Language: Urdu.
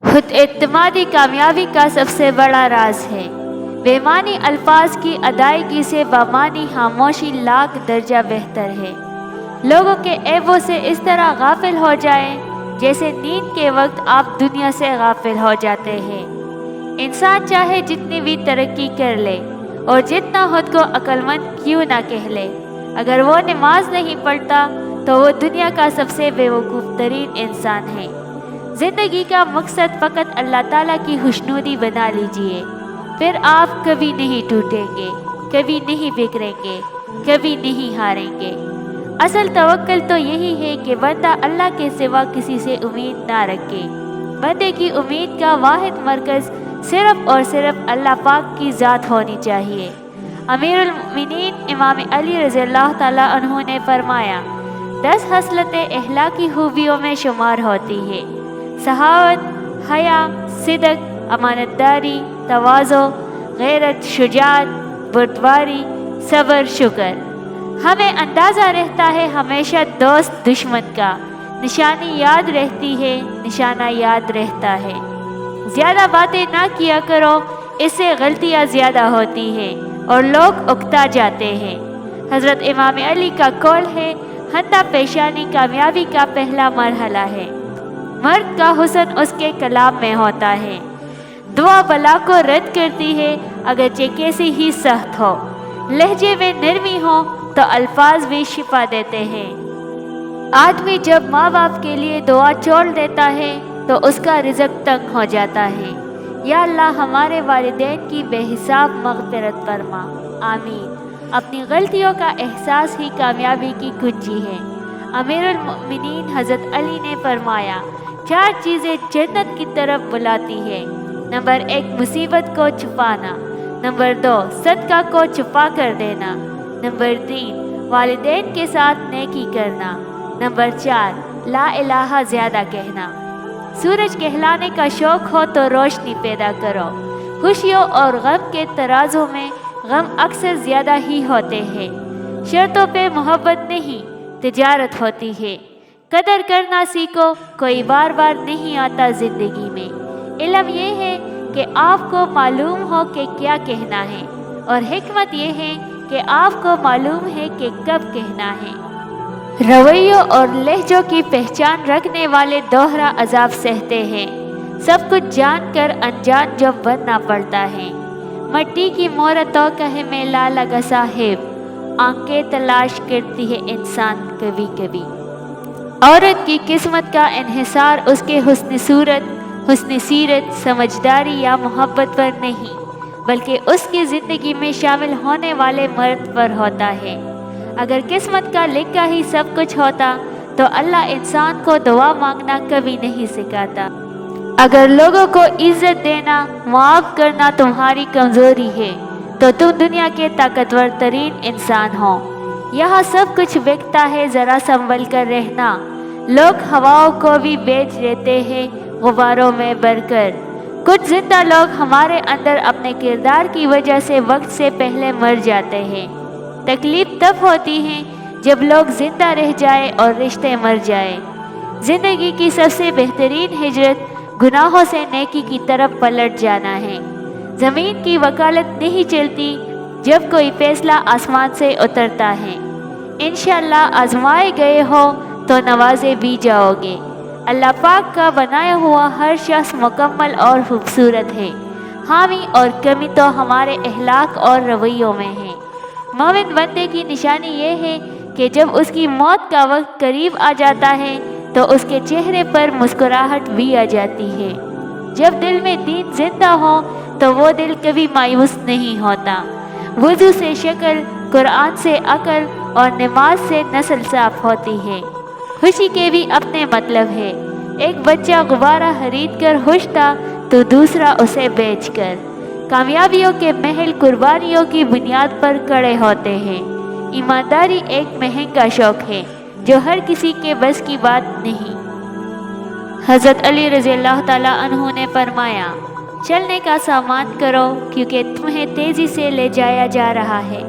خود اعتمادی کامیابی کا سب سے بڑا راز ہے۔ بے معنی الفاظ کی ادائیگی سے بامعنی خاموشی لاکھ درجہ بہتر ہے۔ لوگوں کے عیبوں سے اس طرح غافل ہو جائیں جیسے نیند کے وقت آپ دنیا سے غافل ہو جاتے ہیں۔ انسان چاہے جتنی بھی ترقی کر لے اور جتنا خود کو عقل مند کیوں نہ کہہ لے، اگر وہ نماز نہیں پڑھتا تو وہ دنیا کا سب سے بے وقوف ترین انسان ہے۔ زندگی کا مقصد فقط اللہ تعالیٰ کی خوشنودی بنا لیجئے، پھر آپ کبھی نہیں ٹوٹیں گے، کبھی نہیں بکھریں گے، کبھی نہیں ہاریں گے۔ اصل توکل تو یہی ہے کہ بندہ اللہ کے سوا کسی سے امید نہ رکھے۔ بندے کی امید کا واحد مرکز صرف اور صرف اللہ پاک کی ذات ہونی چاہیے۔ امیر المؤمنین امام علی رضی اللہ تعالیٰ عنہ نے فرمایا، 10 خصلتیں اخلاقی خوبیوں میں شمار ہوتی ہے: سخاوت، حیا، صدق، امانت داری، تواضع، غیرت، شجاعت، بردباری، صبر، شکر۔ ہمیں اندازہ رہتا ہے ہمیشہ دوست دشمن کا، نشانی یاد رہتی ہے، نشانہ یاد رہتا ہے۔ زیادہ باتیں نہ کیا کرو، اس سے غلطیاں زیادہ ہوتی ہیں اور لوگ اکتا جاتے ہیں۔ حضرت امام علی کا قول ہے، خندہ پیشانی کامیابی کا پہلا مرحلہ ہے۔ مرد کا حسن اس کے کلام میں ہوتا ہے۔ دعا بلا کو رد کرتی ہے اگرچہ کیسی ہی سخت ہو۔ لہجے میں نرمی ہو تو الفاظ بھی شفا دیتے ہیں۔ آدمی جب ماں باپ کے لیے دعا چھوڑ دیتا ہے تو اس کا رزق تنگ ہو جاتا ہے۔ یا اللہ ہمارے والدین کی بے حساب مغفرت فرما، آمین۔ اپنی غلطیوں کا احساس ہی کامیابی کی کنجی ہے۔ امیر المؤمنین حضرت علی نے فرمایا، 4 چیزیں جنت کی طرف بلاتی ہے۔ نمبر 1 مصیبت کو چھپانا، نمبر 2 صدقہ کو چھپا کر دینا، نمبر 3 والدین کے ساتھ نیکی کرنا، نمبر 4 لا الہ زیادہ کہنا۔ سورج کہلانے کا شوق ہو تو روشنی پیدا کرو۔ خوشیوں اور غم کے ترازو میں غم اکثر زیادہ ہی ہوتے ہیں۔ شرطوں پہ محبت نہیں، تجارت ہوتی ہے۔ قدر کرنا سیکھو، کوئی بار بار نہیں آتا زندگی میں۔ علم یہ ہے کہ آپ کو معلوم ہو کہ کیا کہنا ہے، اور حکمت یہ ہے کہ آپ کو معلوم ہے کہ کب کہنا ہے۔ رویوں اور لہجوں کی پہچان رکھنے والے دوہرا عذاب سہتے ہیں۔ سب کچھ جان کر انجان جب بننا پڑتا ہے۔ مٹی کی مورتوں کہے میں لا لگا صاحب، آنکھیں تلاش کرتی ہے انسان کبھی کبھی۔ عورت کی قسمت کا انحصار اس کے حسن صورت، حسن سیرت، سمجھداری یا محبت پر نہیں، بلکہ اس کی زندگی میں شامل ہونے والے مرد پر ہوتا ہے۔ اگر قسمت کا لکھا ہی سب کچھ ہوتا تو اللہ انسان کو دعا مانگنا کبھی نہیں سکھاتا۔ اگر لوگوں کو عزت دینا، معاف کرنا تمہاری کمزوری ہے تو تم دنیا کے طاقتور ترین انسان ہو۔ یہاں سب کچھ بکتا ہے، ذرا سنبھل کر رہنا۔ لوگ ہواؤں کو بھی بیچ دیتے ہیں غباروں میں بھر کر۔ کچھ زندہ لوگ ہمارے اندر اپنے کردار کی وجہ سے وقت سے پہلے مر جاتے ہیں۔ تکلیف تب ہوتی ہے جب لوگ زندہ رہ جائے اور رشتے مر جائے۔ زندگی کی سب سے بہترین ہجرت گناہوں سے نیکی کی طرف پلٹ جانا ہے۔ زمین کی وکالت نہیں چلتی جب کوئی فیصلہ آسمان سے اترتا ہے۔ انشاءاللہ آزمائے گئے ہو تو نوازے بھی جاؤ گے۔ اللہ پاک کا بنایا ہوا ہر شخص مکمل اور خوبصورت ہے۔ خامی اور کمی تو ہمارے اخلاق اور رویوں میں ہے۔ مومن بندے کی نشانی یہ ہے کہ جب اس کی موت کا وقت قریب آ جاتا ہے تو اس کے چہرے پر مسکراہٹ بھی آ جاتی ہے۔ جب دل میں دین زندہ ہو تو وہ دل کبھی مایوس نہیں ہوتا۔ وضو سے شکل، قرآن سے عقل اور نماز سے نسل صاف ہوتی ہے۔ خوشی کے بھی اپنے مطلب ہے۔ ایک بچہ غبارہ خرید کر خوش تھا تو دوسرا اسے بیچ کر۔ کامیابیوں کے محل قربانیوں کی بنیاد پر کھڑے ہوتے ہیں۔ ایمانداری ایک مہنگا شوق ہے جو ہر کسی کے بس کی بات نہیں۔ حضرت علی رضی اللہ تعالیٰ عنہ نے فرمایا، چلنے کا سامان کرو کیونکہ تمہیں تیزی سے لے جایا جا رہا ہے۔